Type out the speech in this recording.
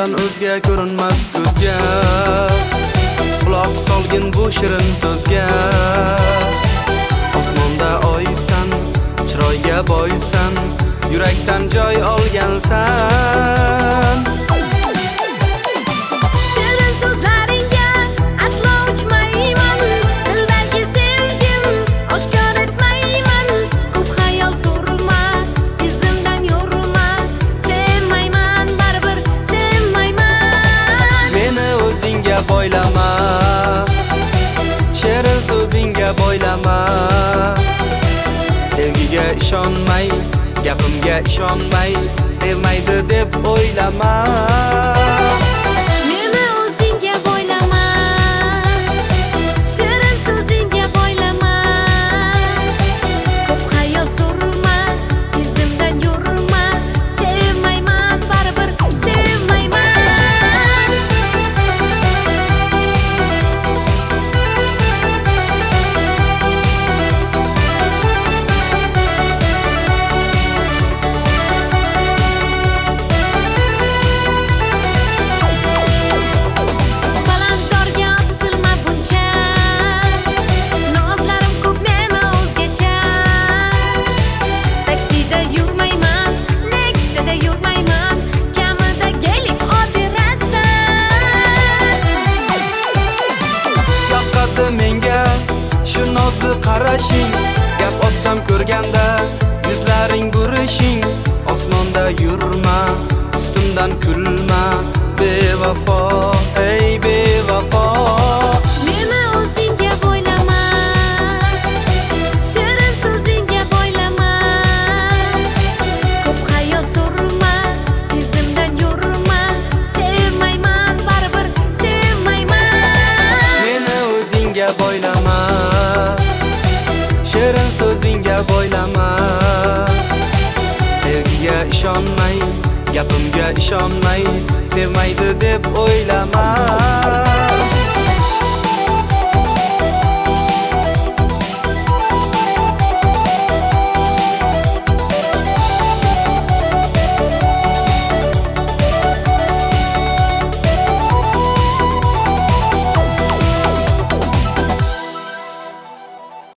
sendan o'zga ko'rinmas ko'zga, quloq solgin bu shirin so'zga. Osmonda oysan, chiroyga boysan, yurakdan joy olgansan. Shirin so'zlaringga aslo uchmayman, dildagi sevgim oshkor etmayman. Ko'p xayol surma, izimdan yurma, sevmayman, baribir sevmayman. Meni o'zingga boylama, shirin so'zingga boylama. Sevgiga ishonmay, gapimga ishonmay, sevmaydi deb o'ylama. Meni o'zingga boylama, shirin so'zingga boylama. Ko'p xayol surma, izimdan yurma, sevmayman, baribir sevmayman. Balandorga osilma buncha, nozlarim ko'p meni o'zgacha. Taksida yurmayman, Nexa'da yurmayman, kamida keling oberasan. Yoqadi menga shu nozli qarashing, gap otsam ko'rganda yuzlaring burishing. Osmonda yurma, ustimdan kulma, bevafo, ey bevafo. Meni o'zingga boylama, shirin so'zingga boylama. Ko'p xayol surma, izimdan yurma, sevmayman, baribir sevmayman. Meni o'zingga boylama, shirin so'zingga boylama. Sevgiga ishonmay, gapimga ishonmay, sevmaydi deb o'ylama.